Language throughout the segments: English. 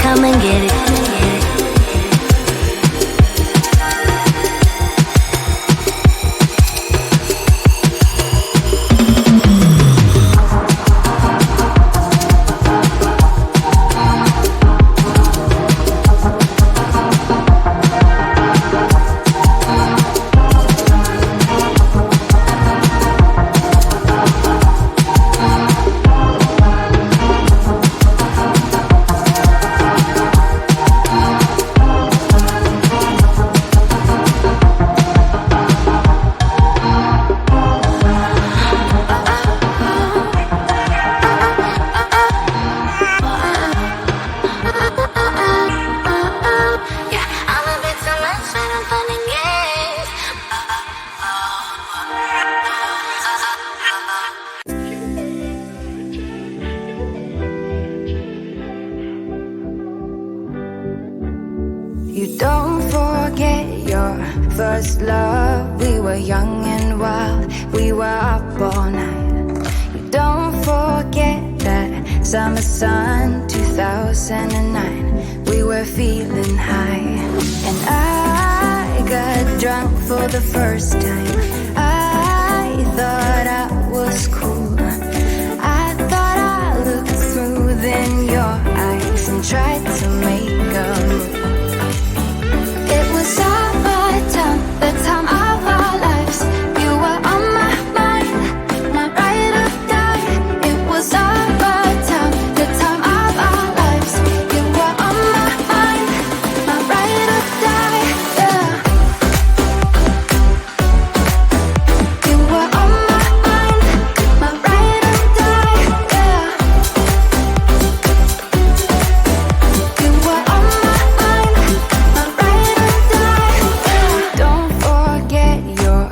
come and get it. You don't forget your first love. We were young and wild, we were up all night. You don't forget that summer sun 2009. We were feeling high, and I got drunk for the first time. I thought I was cool. I thought I looked through then your eyes and tried to make a move. It was our time, the time of our lives. You were on my mind, my ride or die. It was our time, the time of our lives. You were on my mind, my ride or die. Yeah. You were on my mind, my ride or die. Yeah. You were on my mind, my ride or die. Don't forget your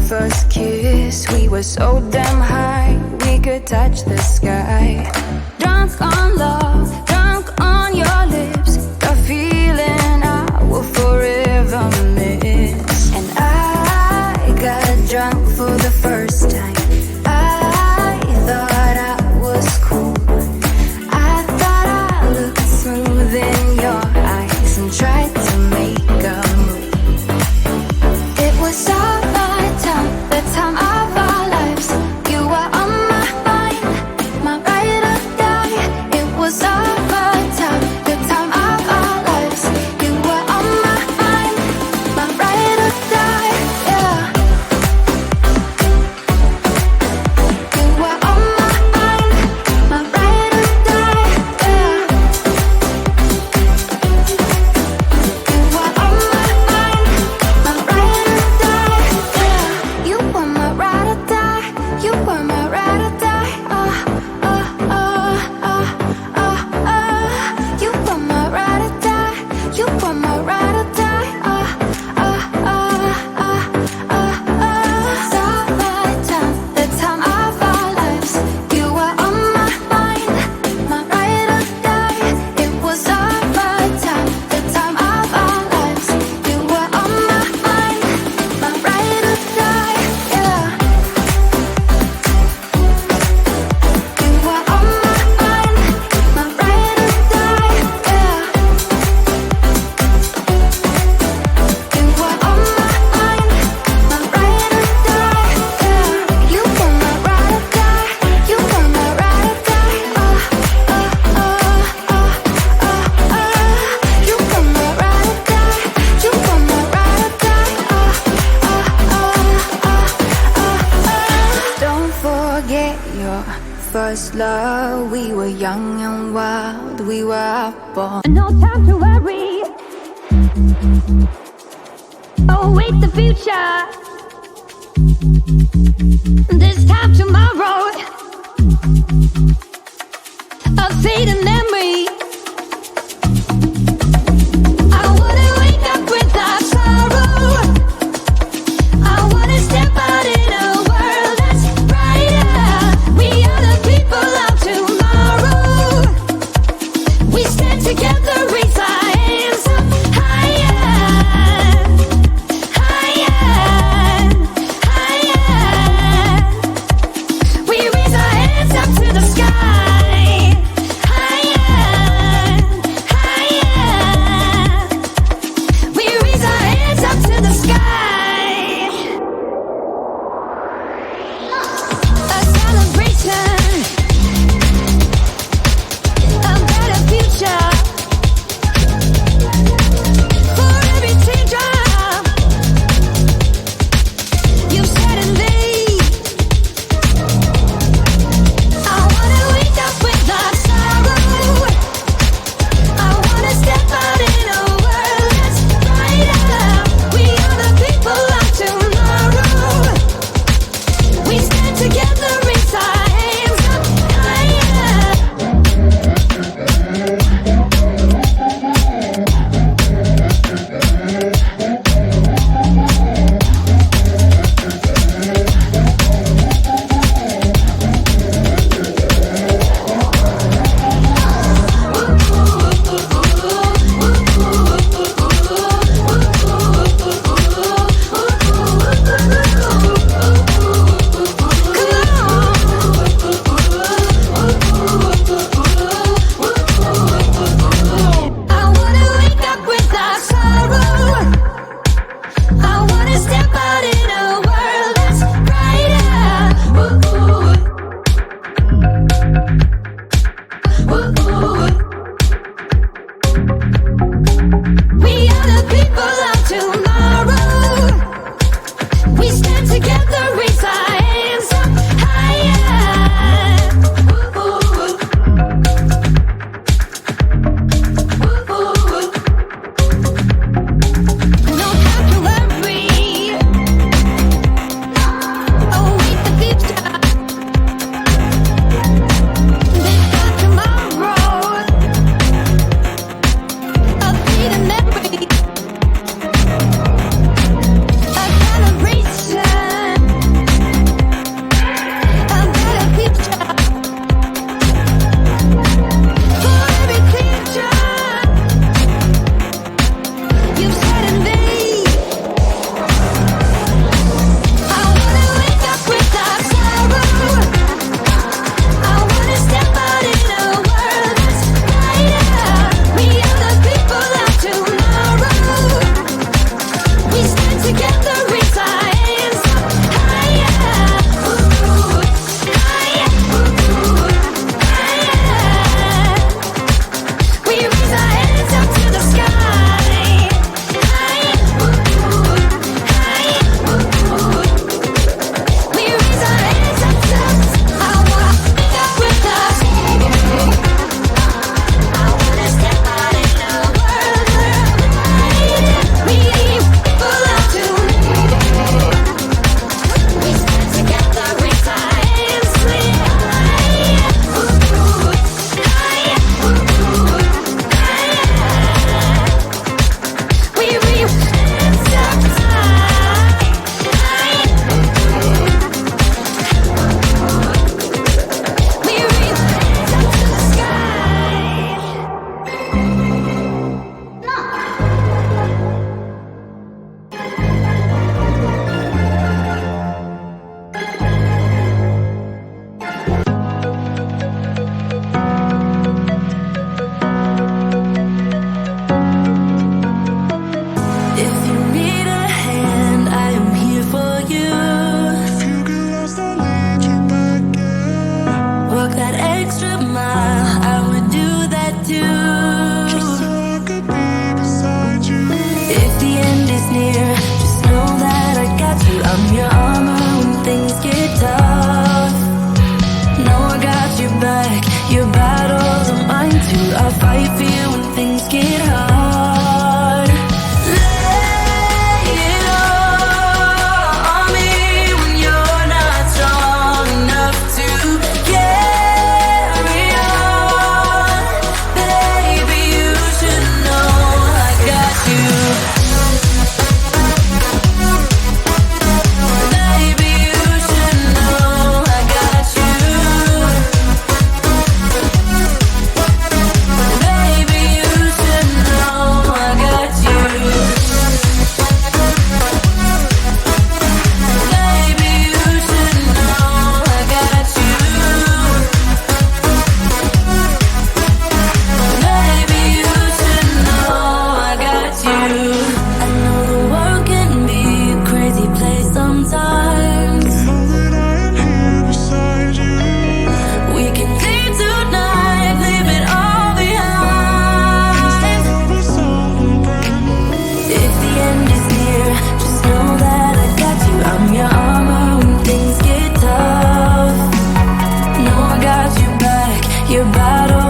first kiss. We were so damn high, we could touch the sky. Drunk on love, drunk on your lips, the feeling I will forever miss. And I got drunk for the first time. I thought I was cool. I thought I looked through then your eyes and tried to make a move. It was our time, the time of our lives. You were on my mind, my ride or die. It was our time, the time of our lives. You were on my mind, my ride or die. Yeah. You were on my mind, my ride or die. Yeah. You were on my mind, my ride or die. Yeah. You were my ride or die. You were my ride or die. You were my ride or die. You were my ride or die. Summertime, the time of our lives. You were on my mind, my ride or die. It was our time, the time of our lives. You were on my mind, my ride or die. Yeah. You were on my mind, my ride or die. Yeah. You were on my mind, my ride or die. Yeah. You were my ride or die. You were my ride or die. You were my ride or die. You were my ride or die. Don't forget your first love. We were young and wild, we were up all. No time to worry. Oh, wait, the future. This time tomorrow. A fading memory. I wouldn't wake up without sorrow. I wanna step out in a world that's brighter. We are the people of tomorrow. We stand together, raise our hands up higher, higher, higher. We raise our hands up to the sky. extra mile, I would do that too. Just so I could be beside you. If the end is near, just know that I got you. I'm your armor when things get tough. Know I got your back, your battles are mine too. I'll fight for you when things get hard. Lay it all on me when you're not strong enough to carry on. Baby, you should know I got you. Baby, you should know I got you. Baby, you should know I got you. Baby, you should know I got you. Baby, you should know I got you. I know the world can be a crazy place sometimes. Know that I am here beside you. We can leave tonight, leave it all behind. Love is something brand new. If the end is near, just know that I got you. I'm your armor when things get tough. Know I got your back, your battle